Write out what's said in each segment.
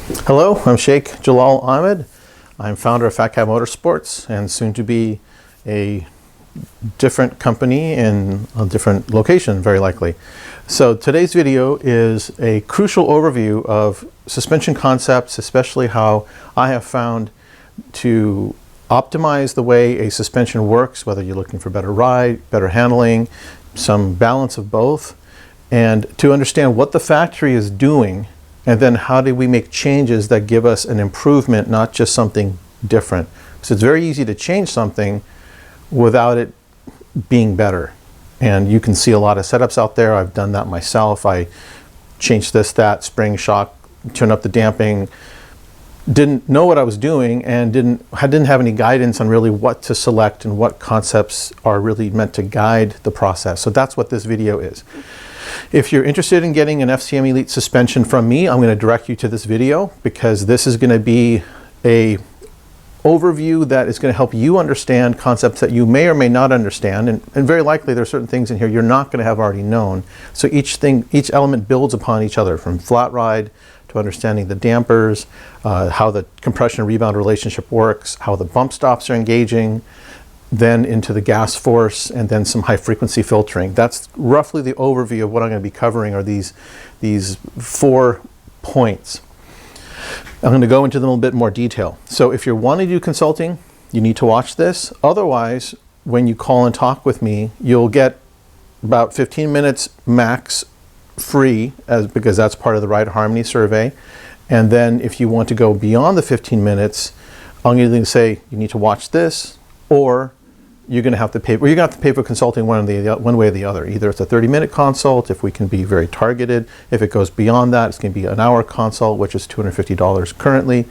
Hello, I'm Sheikh Jalal Ahmed. I'm founder of Fat Cat Motorsports and soon to be a different company in a different location, very likely. So today's video is a crucial overview of suspension concepts, especially how I have found to optimize the way a suspension works, whether you're looking for better ride, better handling, some balance of both, and to understand what the factory is doing. And then how do we make changes that give us an improvement, not just something different? So it's very easy to change something without it being better. And you can see a lot of setups out there. I've done that myself. I changed this, that, spring, shock, turned up the damping, didn't know what I was doing and didn't have any guidance on really what to select and what concepts are really meant to guide the process. So that's what this video is. If you're interested in getting an FCM Elite suspension from me, I'm going to direct you to this video because this is going to be a overview that is going to help you understand concepts that you may or may not understand, and very likely there are certain things in here you're not going to have already known. So each element builds upon each other, from flat ride to understanding the dampers, how the compression rebound relationship works, how the bump stops are engaging, then into the gas force, and then some high frequency filtering. That's roughly the overview of what I'm going to be covering, are these 4 points. I'm going to go into them in a little bit more detail. So if you're wanting to do consulting, you need to watch this. Otherwise, when you call and talk with me, you'll get about 15 minutes max free, because that's part of the Ride Harmony survey. And then if you want to go beyond the 15 minutes, I'm going to say you need to watch this, or you're going to have to pay. Well, you're going to have to pay for consulting one way or the other. Either it's a 30-minute consult, if we can be very targeted. If it goes beyond that, it's going to be an hour consult, which is $250 currently.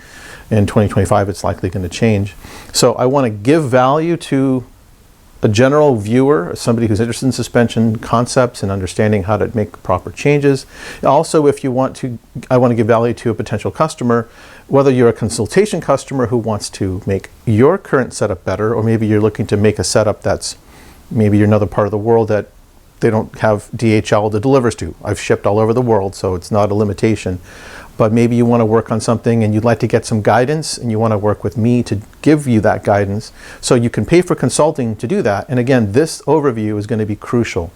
In 2025, it's likely going to change. So I want to give value to a general viewer, somebody who's interested in suspension concepts and understanding how to make proper changes. Also, if you want to, I want to give value to a potential customer, whether you're a consultation customer who wants to make your current setup better, or maybe you're looking to make a setup that's, maybe you're another part of the world that they don't have DHL that delivers to. I've shipped all over the world, so it's not a limitation. But maybe you want to work on something and you'd like to get some guidance, and you want to work with me to give you that guidance. So you can pay for consulting to do that. And again, this overview is going to be crucial.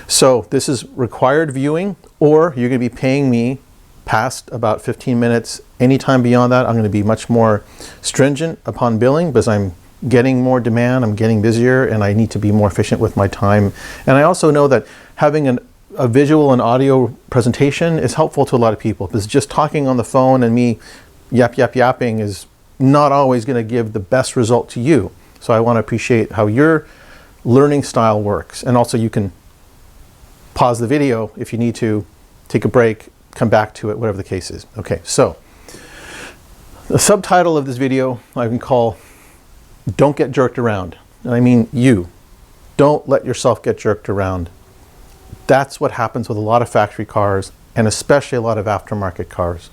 So this is required viewing, or you're going to be paying me past about 15 minutes. Anytime beyond that, I'm going to be much more stringent upon billing, because I'm getting more demand, I'm getting busier, and I need to be more efficient with my time. And I also know that having a visual and audio presentation is helpful to a lot of people, because just talking on the phone and me yapping is not always going to give the best result to you. So I want to appreciate how your learning style works. And also you can pause the video if you need to, take a break, come back to it, whatever the case is. Okay, so the subtitle of this video I can call "Don't Get Jerked Around." And I mean you. Don't let yourself get jerked around. That's what happens with a lot of factory cars, and especially a lot of aftermarket cars.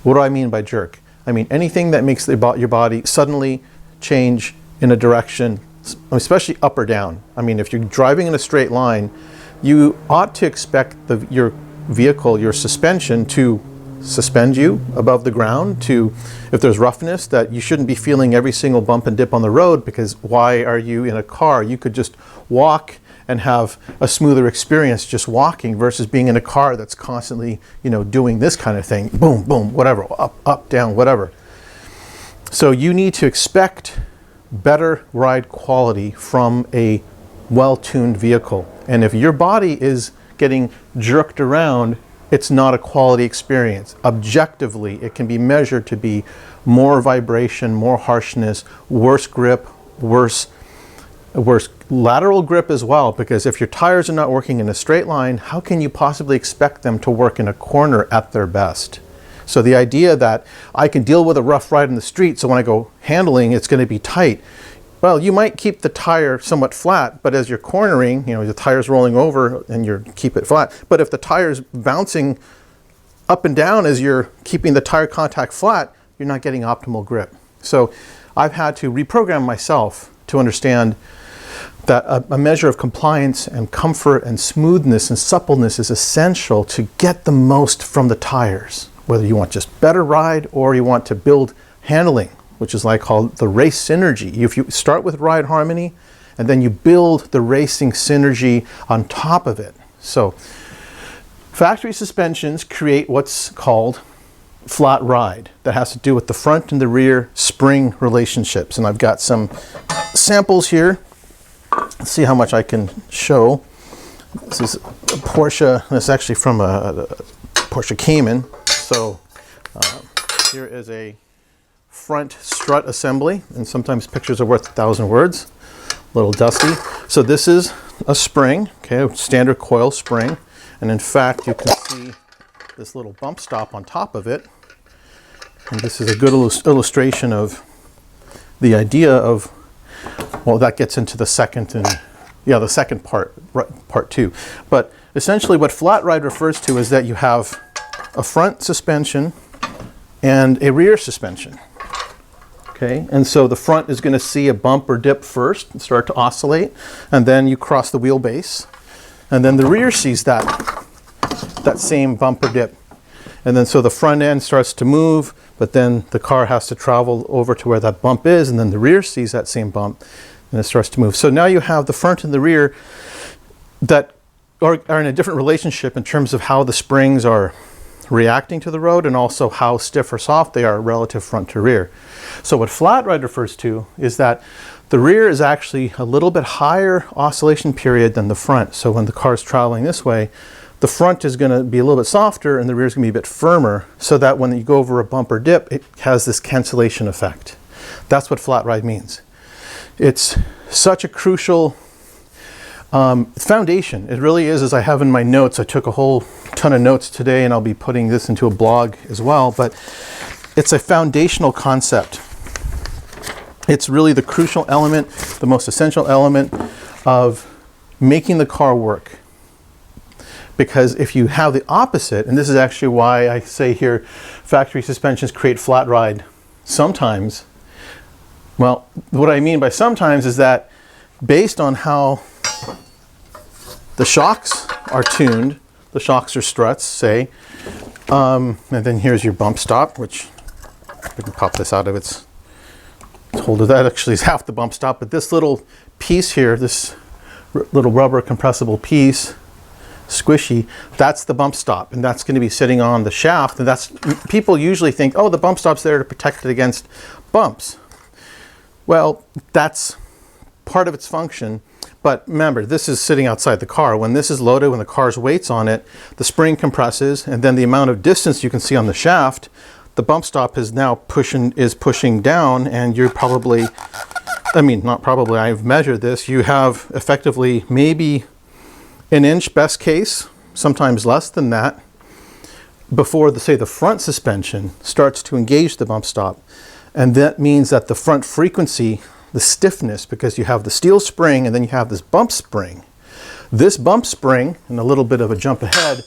What do I mean by jerk? I mean anything that makes your body suddenly change in a direction, especially up or down. I mean, if you're driving in a straight line, you ought to expect your vehicle, your suspension, to suspend you above the ground, to, if there's roughness, that you shouldn't be feeling every single bump and dip on the road, because why are you in a car? You could just walk and have a smoother experience just walking, versus being in a car that's constantly, doing this kind of thing, boom, boom, whatever, up, down, whatever. So you need to expect better ride quality from a well-tuned vehicle. And if your body is getting jerked around, it's not a quality experience. Objectively, it can be measured to be more vibration, more harshness, worse grip, worse lateral grip as well, because if your tires are not working in a straight line, how can you possibly expect them to work in a corner at their best? So the idea that I can deal with a rough ride in the street, so when I go handling, it's going to be tight. Well, you might keep the tire somewhat flat, but as you're cornering, the tire's rolling over and you keep it flat. But if the tire's bouncing up and down as you're keeping the tire contact flat, you're not getting optimal grip. So I've had to reprogram myself to understand that a measure of compliance and comfort and smoothness and suppleness is essential to get the most from the tires. whether you want just better ride or you want to build handling, which is like called the race synergy. If you start with ride harmony and then you build the racing synergy on top of it. So factory suspensions create what's called flat ride. That has to do with the front and the rear spring relationships. And I've got some samples here. Let's see how much I can show. This is a Porsche. This is actually from a Porsche Cayman. So here is a front strut assembly, and sometimes pictures are worth 1,000 words. A little dusty. So this is a spring, okay, a standard coil spring, and in fact you can see this little bump stop on top of it. And this is a good illustration of the idea of, well, that gets into the second and the second part, part two. But essentially what flat ride refers to is that you have a front suspension and a rear suspension. Okay, and so the front is going to see a bump or dip first and start to oscillate, and then you cross the wheelbase, and then the rear sees that same bump or dip, and then so the front end starts to move, but then the car has to travel over to where that bump is, and then the rear sees that same bump and it starts to move. So now you have the front and the rear that are in a different relationship in terms of how the springs are reacting to the road and also how stiff or soft they are relative front to rear. So what flat ride refers to is that the rear is actually a little bit higher oscillation period than the front. So when the car is traveling this way, the front is going to be a little bit softer and the rear is going to be a bit firmer, so that when you go over a bump or dip, it has this cancellation effect. That's what flat ride means. It's such a crucial foundation. It really is, as I have in my notes. I took a whole ton of notes today and I'll be putting this into a blog as well, but it's a foundational concept. It's really the crucial element, the most essential element of making the car work. Because if you have the opposite, and this is actually why I say here factory suspensions create flat ride sometimes. Well, what I mean by sometimes is that based on how the shocks are tuned, the shocks or struts, say, and then here's your bump stop, which we can pop this out of its holder. That actually is half the bump stop, but this little piece here, this little rubber compressible piece, squishy, that's the bump stop, and that's going to be sitting on the shaft. And that's, people usually think, oh, the bump stop's there to protect it against bumps. Well, that's part of its function. But remember, this is sitting outside the car. When this is loaded, when the car's weight's on it, the spring compresses, and then the amount of distance you can see on the shaft, the bump stop is now pushing down, and you're probably, I mean, not probably, I've measured this, you have effectively maybe an inch, best case, sometimes less than that, before the front suspension starts to engage the bump stop. And that means that the front frequency, the stiffness, because you have the steel spring and then you have this bump spring. This bump spring, and a little bit of a jump ahead,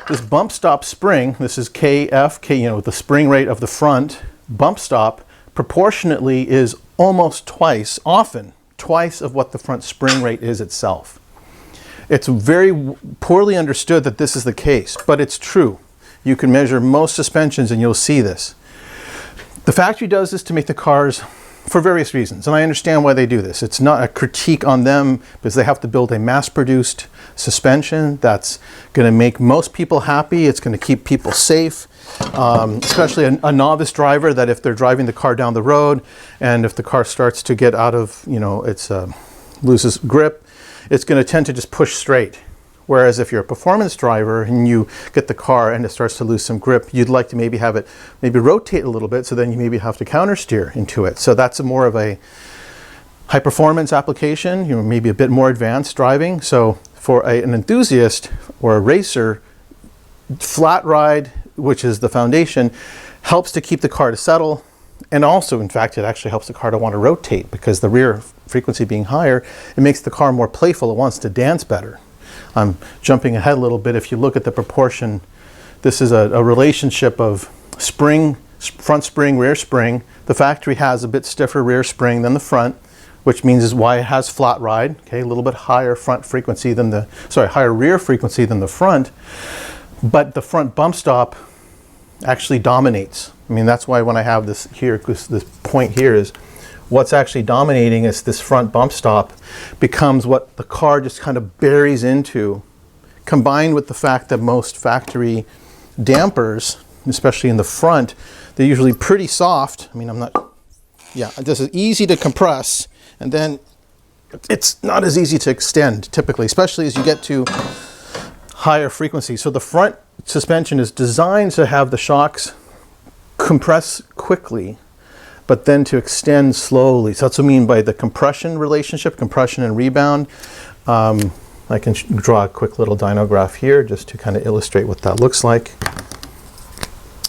this bump stop spring, this is KF, the spring rate of the front bump stop, proportionately is almost twice, often twice of what the front spring rate is itself. It's very poorly understood that this is the case, but it's true. You can measure most suspensions and you'll see this. The factory does this to make the cars for various reasons, and I understand why they do this. It's not a critique on them, because they have to build a mass-produced suspension that's going to make most people happy. It's going to keep people safe, especially a novice driver, that if they're driving the car down the road and if the car starts to get out of, loses grip, it's going to tend to just push straight. Whereas if you're a performance driver and you get the car and it starts to lose some grip, you'd like to maybe have it rotate a little bit, so then you maybe have to countersteer into it. So that's more of a high performance application, maybe a bit more advanced driving. So for an enthusiast or a racer, flat ride, which is the foundation, helps to keep the car to settle. And also, in fact, it actually helps the car to want to rotate, because the rear frequency being higher, it makes the car more playful. It wants to dance better. I'm jumping ahead a little bit. If you look at the proportion, this is a relationship of spring, front spring, rear spring. The factory has a bit stiffer rear spring than the front, which means is why it has flat ride. Okay, a little bit higher front frequency than higher rear frequency than the front. But the front bump stop actually dominates. I mean, that's why when I have this here, this point here is what's actually dominating is this front bump stop becomes what the car just kind of buries into, combined with the fact that most factory dampers, especially in the front, they're usually pretty soft. I mean, this is easy to compress, and then it's not as easy to extend typically, especially as you get to higher frequency. So the front suspension is designed to have the shocks compress quickly, but then to extend slowly. So that's what I mean by the compression relationship, compression and rebound. I can draw a quick little dyno graph here just to kind of illustrate what that looks like.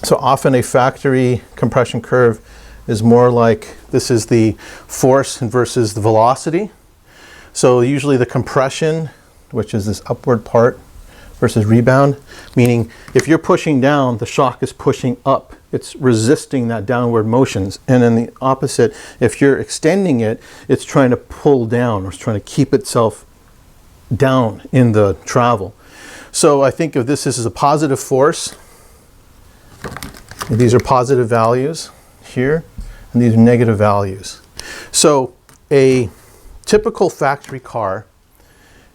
So often a factory compression curve is more like, this is the force versus the velocity. So usually the compression, which is this upward part, versus rebound, meaning if you're pushing down, the shock is pushing up. It's resisting that downward motions. And then the opposite, if you're extending it, it's trying to pull down, or it's trying to keep itself down in the travel. So I think of this as a positive force. These are positive values here, and these are negative values. So a typical factory car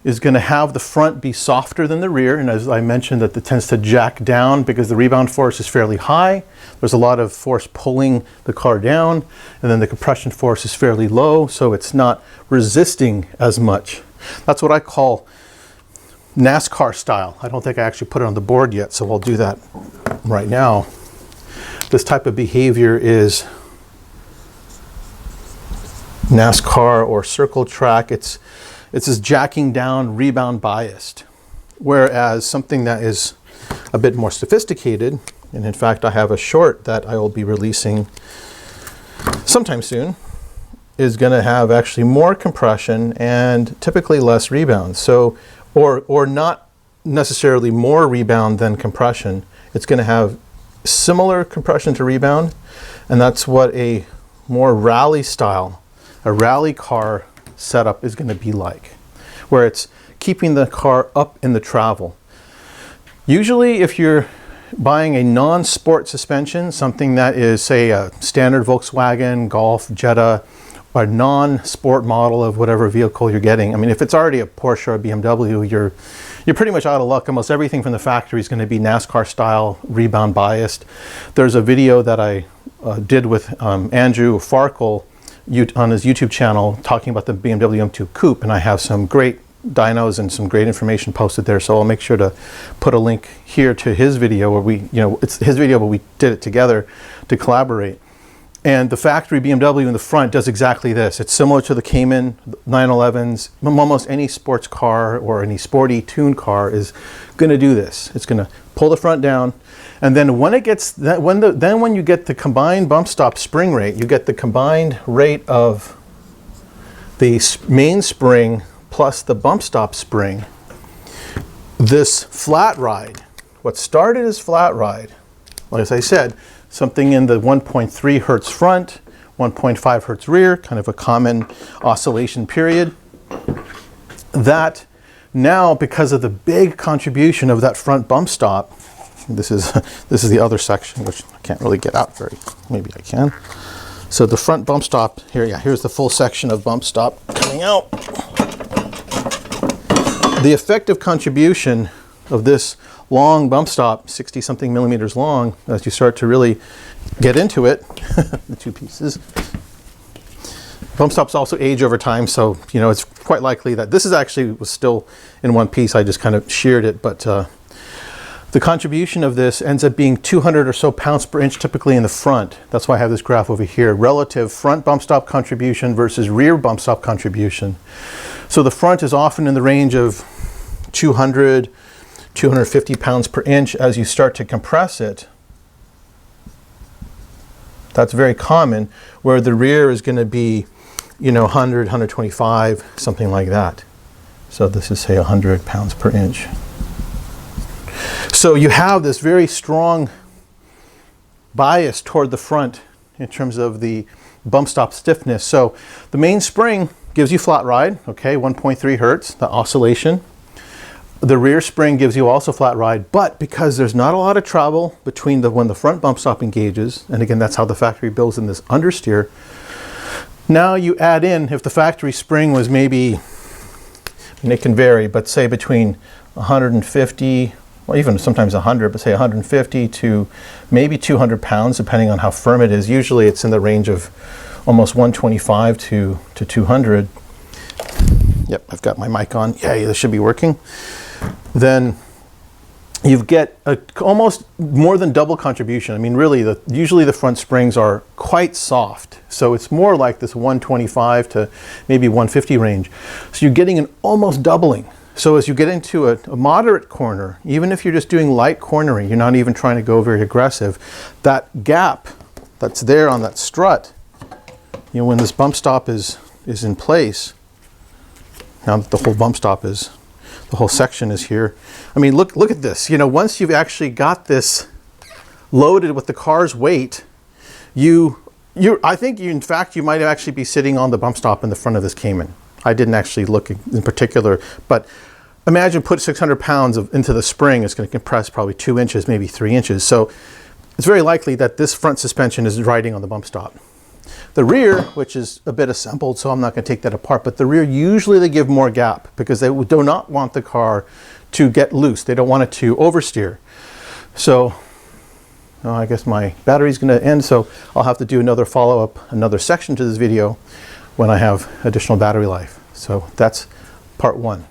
is going to have the front be softer than the rear, and as I mentioned, that it tends to jack down because the rebound force is fairly high. There's a lot of force pulling the car down, and then the compression force is fairly low, so it's not resisting as much. That's what I call NASCAR style. I don't think I actually put it on the board yet, so I'll do that right now. This type of behavior is NASCAR or circle track. It's this jacking down, rebound biased. Whereas something that is a bit more sophisticated, and in fact I have a short that I will be releasing sometime soon, is going to have actually more compression and typically less rebound. So, or not necessarily more rebound than compression. It's going to have similar compression to rebound, and that's what a more rally style, a rally car setup is going to be like, where it's keeping the car up in the travel. Usually if you're buying a non-sport suspension, something that is, say, a standard Volkswagen, Golf, Jetta, or non-sport model of whatever vehicle you're getting, I mean, if it's already a Porsche or a BMW, you're pretty much out of luck. Almost everything from the factory is going to be NASCAR style, rebound biased. There's a video that I did with Andrew Farkle on his YouTube channel talking about the BMW M2 Coupe, and I have some great dynos and some great information posted there, so I'll make sure to put a link here to his video where it's his video but we did it together to collaborate. And the factory BMW in the front does exactly this. It's similar to the Cayman 911s. Almost any sports car or any sporty tuned car is going to do this. It's going to pull the front down, and then when it gets that, when you get the combined bump stop spring rate, you get the combined rate of the main spring plus the bump stop spring. This flat ride, what started as flat ride, like as I said, something in the 1.3 hertz front, 1.5 hertz rear, kind of a common oscillation period. That now, because of the big contribution of that front bump stop, this is the other section, which I can't really get out maybe I can. So the front bump stop here, here's the full section of bump stop coming out. The effective contribution of this long bump stop, 60 something millimeters long, as you start to really get into it, the two pieces. Bump stops also age over time, so it's quite likely that this was still in one piece. I just kind of sheared it, but the contribution of this ends up being 200 or so pounds per inch typically in the front. That's why I have this graph over here. Relative front bump stop contribution versus rear bump stop contribution. So the front is often in the range of 200, 250 pounds per inch. As you start to compress it, that's very common, where the rear is going to be 100, 125, something like that. So this is, say, 100 pounds per inch. So you have this very strong bias toward the front in terms of the bump stop stiffness. So the main spring gives you flat ride, okay, 1.3 hertz, the oscillation. The rear spring gives you also flat ride, but because there's not a lot of travel between when the front bump stop engages, and again, that's how the factory builds in this understeer. Now you add in, if the factory spring was maybe, and it can vary, but say between 150, well, even sometimes 100, but say 150 to maybe 200 pounds, depending on how firm it is. Usually it's in the range of almost 125 to 200. Yep, I've got my mic on. Yeah, this should be working. Then you get almost more than double contribution. I mean, really, usually the front springs are quite soft. So it's more like this 125 to maybe 150 range. So you're getting an almost doubling. So as you get into a moderate corner, even if you're just doing light cornering, you're not even trying to go very aggressive, that gap that's there on that strut, you know, when this bump stop is in place, now that the whole bump stop is, the whole section is here. I mean, look at this. You know, once you've actually got this loaded with the car's weight, I think in fact, you might actually be sitting on the bump stop in the front of this Cayman. I didn't actually look in particular, but imagine put 600 pounds into the spring. It's going to compress probably 2 inches, maybe 3 inches. So it's very likely that this front suspension is riding on the bump stop. The rear, which is a bit assembled, so I'm not going to take that apart, but the rear, usually they give more gap because they do not want the car to get loose. They don't want it to oversteer. So I guess my battery's going to end, so I'll have to do another follow-up, another section to this video when I have additional battery life. So that's part 1.